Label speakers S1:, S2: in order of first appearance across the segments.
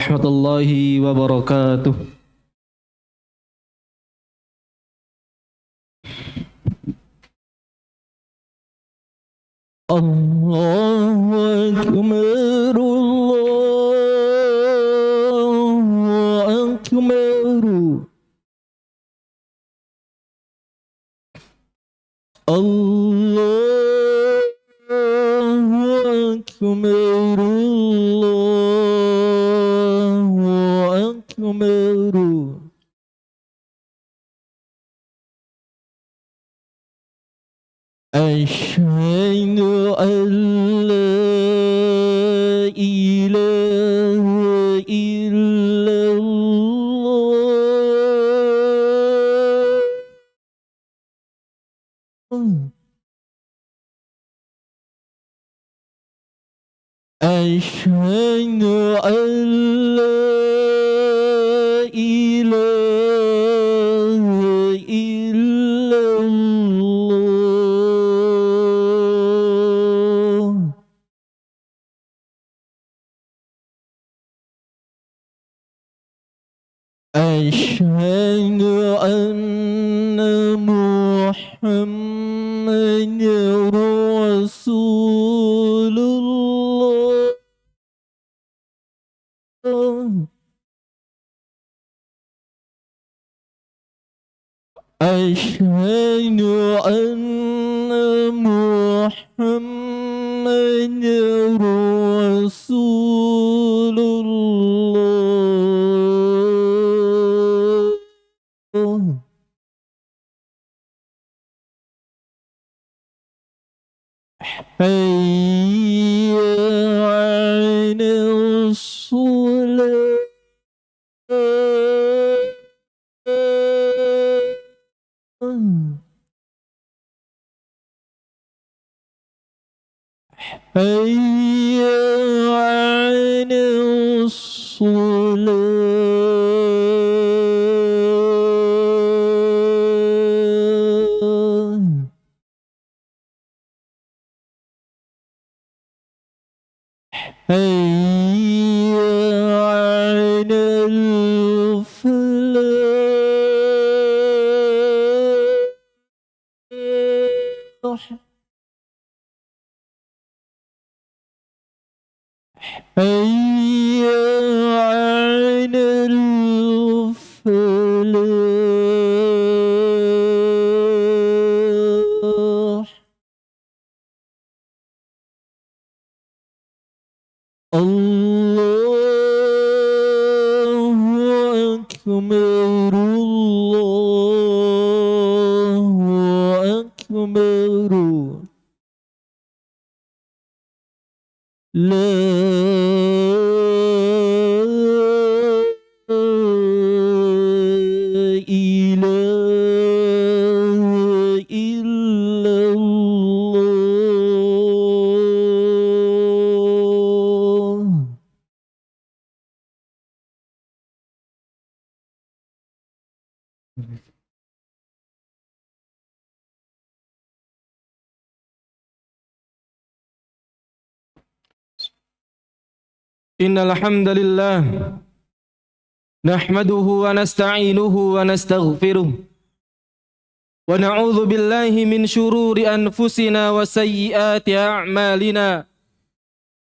S1: Warahmatullahi wabarakatuh. Allahu Akbar, Allahu Akbar, Allahu Akbar, Allahu Akbar. أشهد أن لا إله إلا الله. أشهد أن لا إله إلا الله. أشهد أن محمد رسول الله. أشهد أن محمد رسول الله. حي على الصلاة. حي على الصلاة. حي على الفلاح. حي على الفلاح. الله أكبر، الله أكبر. لا إله إلا الله. Innal hamdalillah nahmaduhu wa nasta'inuhu wa nastaghfiruh wa na'udzu billahi min shururi anfusina wa sayyiati a'malina.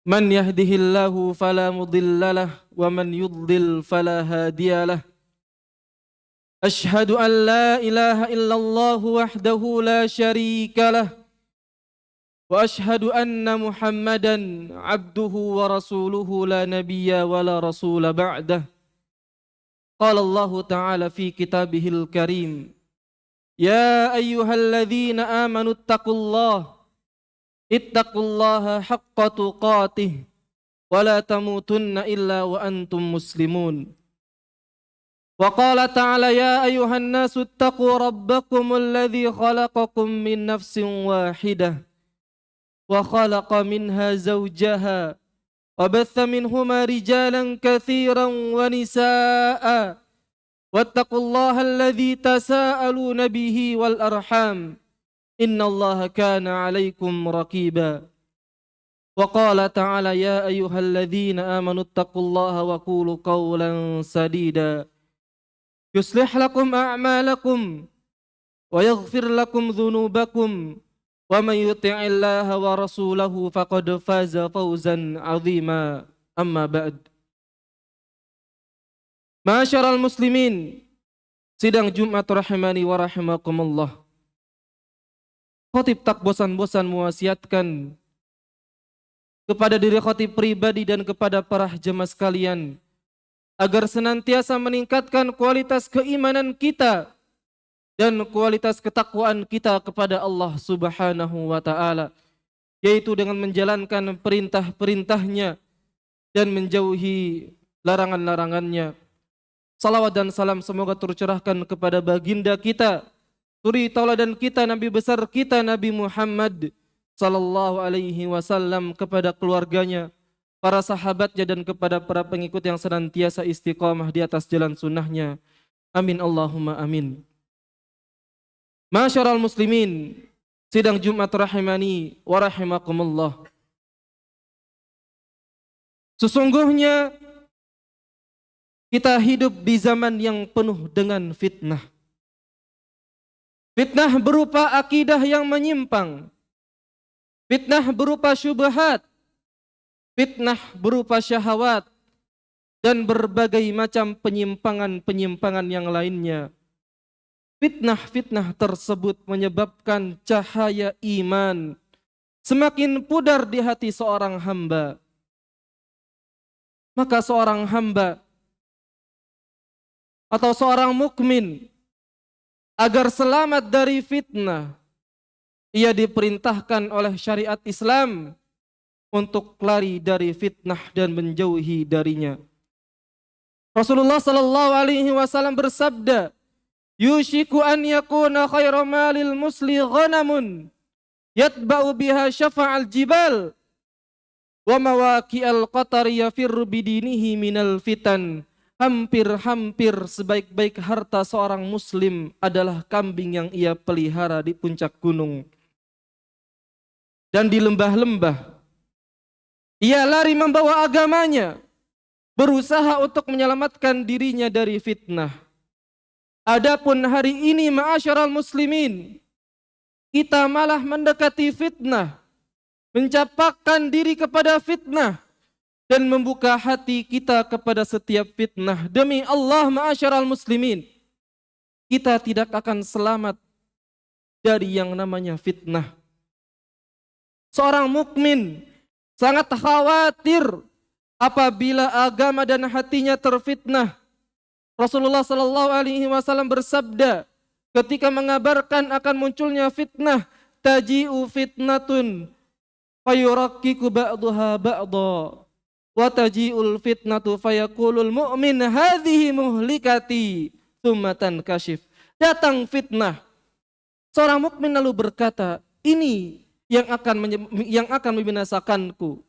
S1: Man yahdihillahu fala mudhillalah wa man yudlil fala hadiyalah. Ashhadu an la ilaha illallah wahdahu la syarika lah wa ashhadu anna Muhammadan abduhu wa rasuluhu la nabiyya wa la rasula ba'dah. Qala Allah ta'ala fi kitabihil karim, ya ayyuhalladzina amanu ittaqullaha haqqa tuqatih wa la tamutunna illa wa antum muslimun. Wa qala ta'ala, ya ayyuhan nasu ittaqu rabbakumul ladzi khalaqakum min nafsin wahidah wa khalaqa minha zawjaha wa batha minhuma rijalan katsiran wa nisaa'a wattaqullaha alladzi tasaaluna bihi wal arham innallaha kana 'alaikum raqiba. Wa qala ta'ala ya ayyuhalladzina amanu taqullaha wa qulu qawlan sadida yuslih lakum a'malakum wa yaghfir lakum dhunubakum wa may yuti'illaha wa rasulahu faqad faza fawzan 'azima. Amma ba'd. Ma'asyiral muslimin, sidang Jumat rahimani wa rahimakumullah. Khatib tak bosan-bosan mewasiatkan kepada diri khatib pribadi dan kepada para jemaah sekalian agar senantiasa meningkatkan kualitas keimanan kita dan kualitas ketakwaan kita kepada Allah Subhanahu wa taala, yaitu dengan menjalankan perintah-perintahnya dan menjauhi larangan-larangannya. Salawat dan salam semoga tercurahkan kepada baginda kita, suri tauladan kita, Nabi besar kita Nabi Muhammad sallallahu alaihi wasallam, kepada keluarganya, para sahabatnya, dan kepada para pengikut yang senantiasa istiqamah di atas jalan sunnahnya. Amin Allahumma amin. Ma'asyiral muslimin, sidang Jumat rahimani wa rahimakumullah. Sesungguhnya kita hidup di zaman yang penuh dengan fitnah. Fitnah berupa akidah yang menyimpang. Fitnah berupa syubhat, fitnah berupa syahwat, dan berbagai macam penyimpangan-penyimpangan yang lainnya. Fitnah-fitnah tersebut menyebabkan cahaya iman semakin pudar di hati seorang hamba. Maka seorang hamba atau seorang mukmin agar selamat dari fitnah, ia diperintahkan oleh syariat Islam untuk lari dari fitnah dan menjauhi darinya. Rasulullah sallallahu alaihi wasallam bersabda, "Yushiku an yakuna khairu malil musli ghanamun yatba'u biha syafa'al jibal wa mawaqi'al qatari yafirru bidinihi minal fitan." Hampir-hampir sebaik-baik harta seorang muslim adalah kambing yang ia pelihara di puncak gunung dan di lembah-lembah. Ia lari membawa agamanya, berusaha untuk menyelamatkan dirinya dari fitnah. Adapun hari ini, ma'asyiral muslimin, kita malah mendekati fitnah, mencampakkan diri kepada fitnah, dan membuka hati kita kepada setiap fitnah. Demi Allah, ma'asyiral muslimin, kita tidak akan selamat dari yang namanya fitnah. Seorang mukmin sangat khawatir apabila agama dan hatinya terfitnah. Rasulullah sallallahu alaihi wasallam bersabda ketika mengabarkan akan munculnya fitnah, taji'u fitnatun fayurakkiku ba'daha ba'da wa taji'ul fitnatu fayaqulul mu'min hadhihi muhlikati tsumma tankashif. Datang fitnah, seorang mukmin lalu berkata, ini yang akan membinasakanku.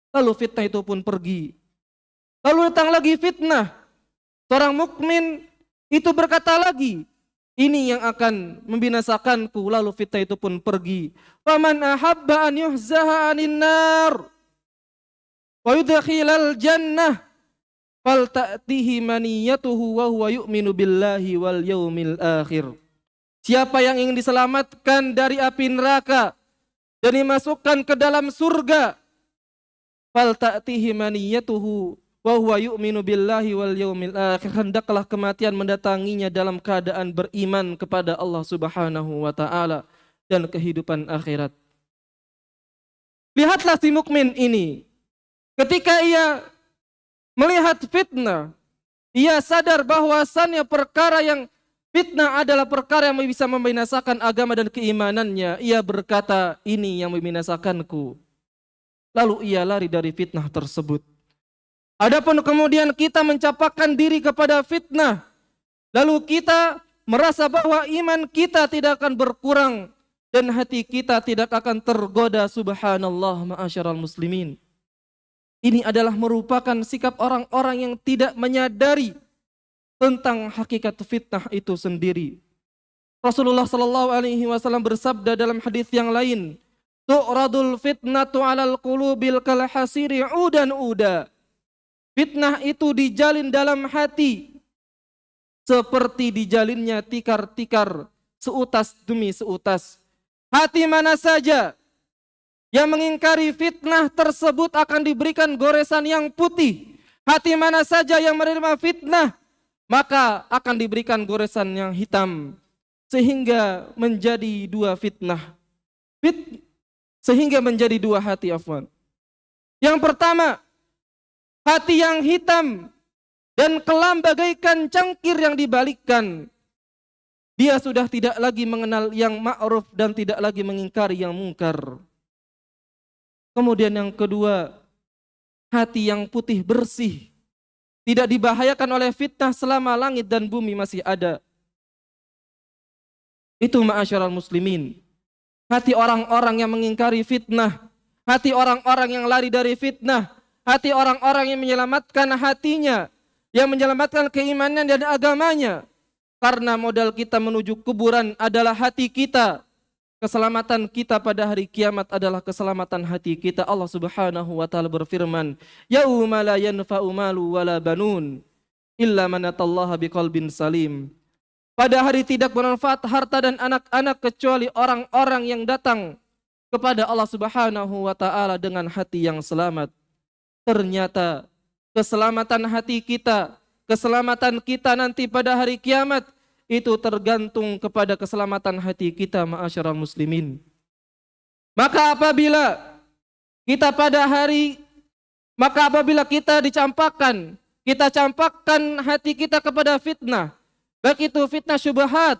S1: Lalu fitnah itu pun pergi. Lalu datang lagi fitnah, seorang mukmin itu berkata lagi, ini yang akan membinasakanku. Lalu fitnah itu pun pergi. Faman ahabba an yuhzaha anin nar wa yudkhilal jannah fal ta'tihi maniyatuhu wa huwa yu'minu billahi wal yaumil akhir. Siapa yang ingin diselamatkan dari api neraka dan dimasukkan ke dalam surga, fal ta'tihi maniyatuhu wa huwa yu'minu billahi wal yaumil akhir, hendaklah kematian mendatanginya dalam keadaan beriman kepada Allah Subhanahu wa taala dan kehidupan akhirat. Lihatlah si mukmin ini, ketika ia melihat fitnah, ia sadar bahwasannya perkara yang fitnah adalah perkara yang bisa membinasakan agama dan keimanannya. Ia berkata, ini yang membinasakanku. Lalu ia lari dari fitnah tersebut. Adapun kemudian kita mencampakkan diri kepada fitnah, lalu kita merasa bahwa iman kita tidak akan berkurang dan hati kita tidak akan tergoda. Subhanallah, ma'asyiral muslimin. Ini adalah merupakan sikap orang-orang yang tidak menyadari tentang hakikat fitnah itu sendiri. Rasulullah sallallahu alaihi wasallam bersabda dalam hadis yang lain, tu'radul fitnatu 'alal qulubil kal hasiri 'udan uda. Fitnah itu dijalin dalam hati seperti dijalinnya tikar-tikar seutas demi seutas. Hati mana saja yang mengingkari fitnah tersebut akan diberikan goresan yang putih. Hati mana saja yang menerima fitnah, maka akan diberikan goresan yang hitam. Sehingga menjadi dua fitnah. Sehingga menjadi dua hati, afwan. Yang pertama, hati yang hitam dan kelam bagaikan cangkir yang dibalikkan. Dia sudah tidak lagi mengenal yang ma'ruf dan tidak lagi mengingkari yang mungkar. Kemudian yang kedua, hati yang putih bersih, tidak dibahayakan oleh fitnah selama langit dan bumi masih ada. Itu ma'asyiral muslimin. Hati orang-orang yang mengingkari fitnah, hati orang-orang yang lari dari fitnah, hati orang-orang yang menyelamatkan hatinya, yang menyelamatkan keimanan dan agamanya. Karena modal kita menuju kuburan adalah hati kita. Keselamatan kita pada hari kiamat adalah keselamatan hati kita. Allah Subhanahu wa taala berfirman, "Yauma la yanfa'u malu wala banun illa man atallaha biqalbin salim." Pada hari tidak bermanfaat harta dan anak-anak kecuali orang-orang yang datang kepada Allah Subhanahu wa taala dengan hati yang selamat. Ternyata keselamatan hati kita, keselamatan kita nanti pada hari kiamat itu tergantung kepada keselamatan hati kita, ma'asyiral muslimin. Maka apabila kita dicampakkan, kita campakkan hati kita kepada fitnah, baik itu fitnah syubhat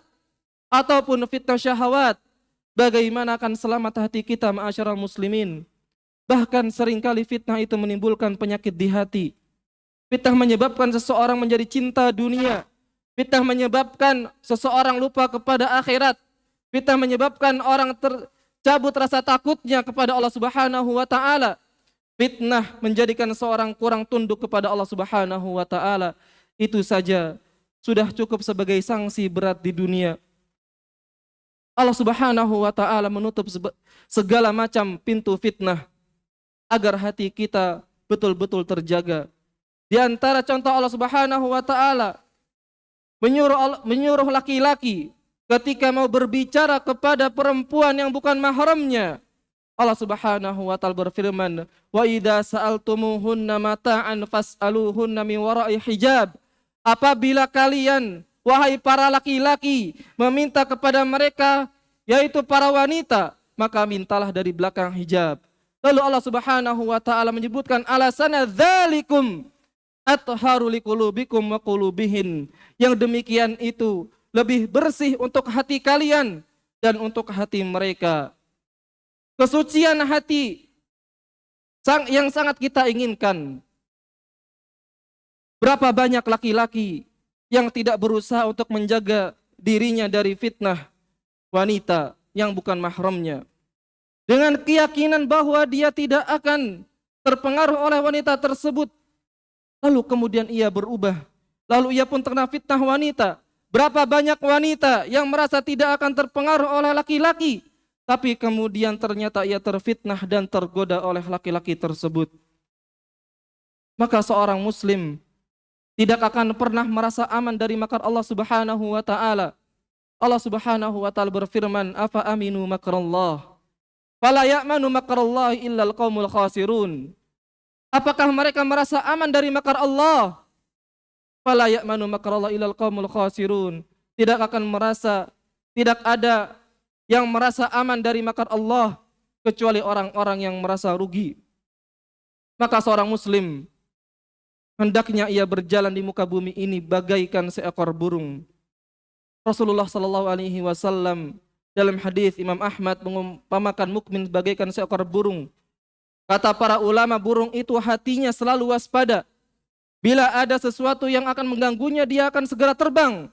S1: ataupun fitnah syahwat, bagaimana akan selamat hati kita, ma'asyiral muslimin? Bahkan seringkali fitnah itu menimbulkan penyakit di hati. Fitnah menyebabkan seseorang menjadi cinta dunia. Fitnah menyebabkan seseorang lupa kepada akhirat. Fitnah menyebabkan orang tercabut rasa takutnya kepada Allah Subhanahu wa taala. Fitnah menjadikan seorang kurang tunduk kepada Allah Subhanahu wa taala. Itu saja sudah cukup sebagai sanksi berat di dunia. Allah Subhanahu wa taala menutup segala macam pintu fitnah agar hati kita betul-betul terjaga. Di antara contoh Allah Subhanahu wa taala menyuruh laki-laki ketika mau berbicara kepada perempuan yang bukan mahramnya. Allah Subhanahu wa taala berfirman, "Wa idza sa'altumuhunna mata'an fas'aluhunna min wara'i hijab." Apabila kalian, wahai para laki-laki, meminta kepada mereka, yaitu para wanita, maka mintalah dari belakang hijab. Lalu Allah Subhanahu wa taala menyebutkan alasana dzalikum atharu liqulubikum wa qulubihin. Yang demikian itu lebih bersih untuk hati kalian dan untuk hati mereka. Kesucian hati yang sangat kita inginkan. Berapa banyak laki-laki yang tidak berusaha untuk menjaga dirinya dari fitnah wanita yang bukan mahramnya, dengan keyakinan bahwa dia tidak akan terpengaruh oleh wanita tersebut. Lalu kemudian ia berubah. Lalu ia pun terkena fitnah wanita. Berapa banyak wanita yang merasa tidak akan terpengaruh oleh laki-laki, tapi kemudian ternyata ia terfitnah dan tergoda oleh laki-laki tersebut. Maka seorang muslim tidak akan pernah merasa aman dari makar Allah Subhanahu wa taala. Allah Subhanahu wa taala berfirman, "Afa aminu makrallah? Fala ya'manu makrallahi illal qaumul khasirun." Apakah mereka merasa aman dari makar Allah? Fala ya'manu makrallahi illal qaumul khasirun. Tidak ada yang merasa aman dari makar Allah kecuali orang-orang yang merasa rugi. Maka seorang muslim hendaknya ia berjalan di muka bumi ini bagaikan seekor burung. Rasulullah sallallahu alaihi wasallam dalam hadis Imam Ahmad mengumpamakan mukmin bagaikan seekor burung. Kata para ulama, burung itu hatinya selalu waspada. Bila ada sesuatu yang akan mengganggunya, dia akan segera terbang.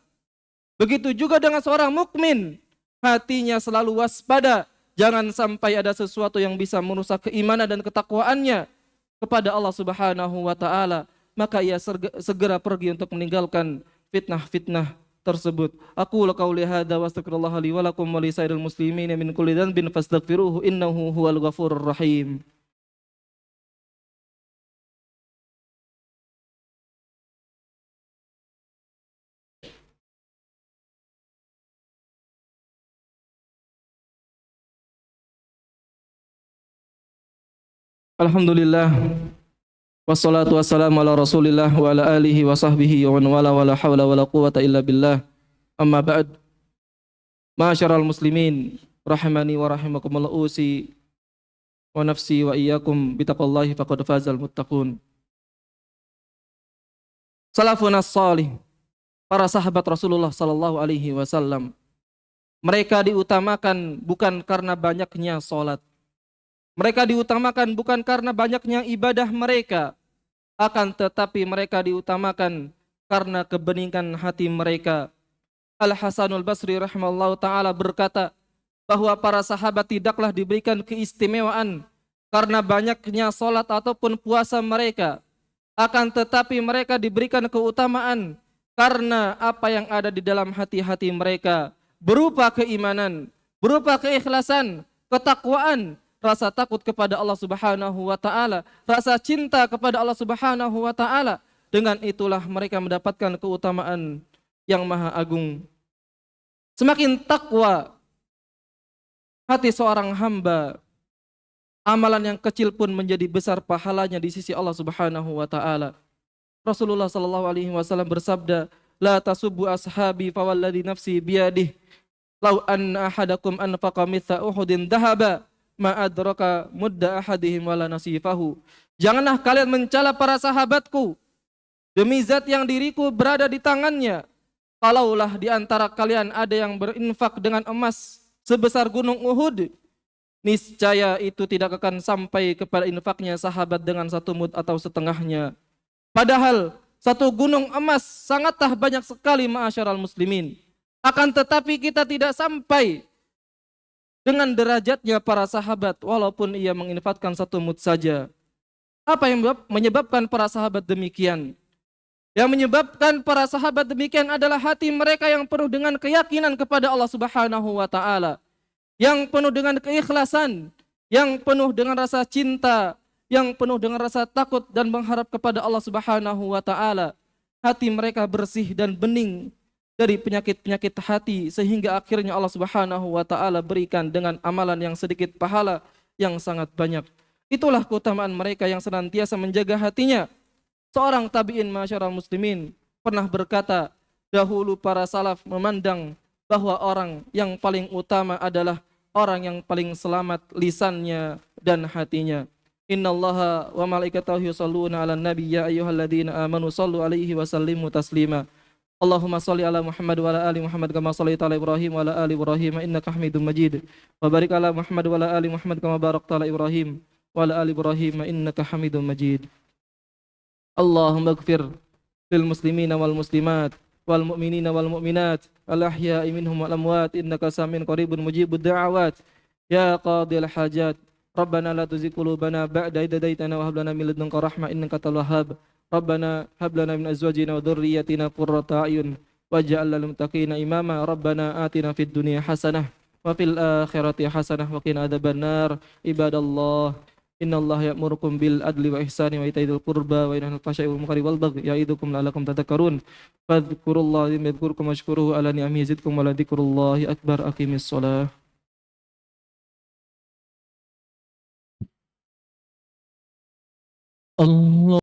S1: Begitu juga dengan seorang mukmin, hatinya selalu waspada. Jangan sampai ada sesuatu yang bisa merusak keimanan dan ketakwaannya kepada Allah Subhanahu wa taala. Maka ia segera pergi untuk meninggalkan fitnah-fitnah tersebut. Aku qauli hadza wa astaghfirullah li wa lakum wa lisairil muslimin min kulli dhanbin fastaghfiruhu innahu huwal ghafurur rahim. Alhamdulillah wassalatu wassalamu ala Rasulillah wa ala alihi wa sahbihi wa man wala wala haula wala quwata illa billah. Amma ba'd. Ma'asyiral muslimin rahimani wa rahimakumullah, usi wa nafsi wa iyyakum bitaqwallahi faqad fazal muttaqun. Salafun as-salih, para sahabat Rasulullah sallallahu alaihi wasallam, mereka diutamakan bukan karena banyaknya salat. Mereka diutamakan bukan karena banyaknya ibadah mereka, akan tetapi mereka diutamakan karena kebeningan hati mereka. Al-Hasanul Basri rahimahullah ta'ala berkata bahwa para sahabat tidaklah diberikan keistimewaan karena banyaknya salat ataupun puasa mereka, akan tetapi mereka diberikan keutamaan karena apa yang ada di dalam hati-hati mereka, berupa keimanan, berupa keikhlasan, ketakwaan, rasa takut kepada Allah Subhanahu wa taala, rasa cinta kepada Allah Subhanahu wa taala. Dengan itulah mereka mendapatkan keutamaan yang maha agung. Semakin takwa hati seorang hamba, amalan yang kecil pun menjadi besar pahalanya di sisi Allah Subhanahu wa taala. Rasulullah sallallahu alaihi wasallam bersabda, "La tasubbu ashabi fawalladhi nafsi biyadihi, law anna ahadakum anfaqa mithla Uhudin dhahaba ma adraka mudda ahadihim wala nasifahu." Janganlah kalian mencela para sahabatku, demi zat yang diriku berada di tangannya, kalaulah di antara kalian ada yang berinfak dengan emas sebesar gunung Uhud, niscaya itu tidak akan sampai kepada infaknya sahabat dengan satu mud atau setengahnya. Padahal satu gunung emas sangatlah banyak sekali, ma'asyiral muslimin. Akan tetapi kita tidak sampai dengan derajatnya para sahabat walaupun ia menginfakkan satu mud saja. Apa yang menyebabkan para sahabat demikian? Yang menyebabkan para sahabat demikian adalah hati mereka yang penuh dengan keyakinan kepada Allah Subhanahu wa taala, yang penuh dengan keikhlasan, yang penuh dengan rasa cinta, yang penuh dengan rasa takut dan mengharap kepada Allah Subhanahu wa taala. Hati mereka bersih dan bening dari penyakit-penyakit hati, sehingga akhirnya Allah Subhanahu wa taala berikan dengan amalan yang sedikit pahala yang sangat banyak. Itulah keutamaan mereka yang senantiasa menjaga hatinya. Seorang tabi'in, masyarakat muslimin, pernah berkata, dahulu para salaf memandang bahwa orang yang paling utama adalah orang yang paling selamat lisannya dan hatinya. Innallaha wa malaikatahu yusholluna 'alan nabi ya ayyuhalladzina amanu shallu 'alaihi wa sallimu taslima. Allahumma shalli ala Muhammad wa ala ali Muhammad kama shallaita ala Ibrahim wa ala ali Ibrahim innaka Hamidum Majid. Wa barik ala Muhammad wa ala ali Muhammad kama barakta ala Ibrahim wa ala ali Ibrahim innaka Hamidum Majid. Allahumma ighfir lil muslimina wal muslimat wal mu'minina wal mu'minat al ahya'i minhum wal amwat innaka samiun qaribun mujibud da'awat ya qadil hajat. Rabbana la tuzigh qulubana ba'da idh hadaytana wa hab lana min ladunka rahmah innaka antal wahhab. Rabbana hab lana min azwajina wa dhurriyyatina qurrata a'yun waj'alna lil muttaqina imama. Rabbana atina fid dunya hasanah wa fil akhirati hasanah wa qina adzabannar. Ibadallah, innallaha ya'murukum bil adli wa ihsani wa ita'i dzil qurba wa yanha 'anil fahsya'i wal munkari wal baghi ya'idukum la'allakum tadhakkarun. Fadhkurullaha yadhkurkum washkuruhu ala ni'amihi yazidkum wa la dzikrullahi akbar. Aqimis shalah. Allah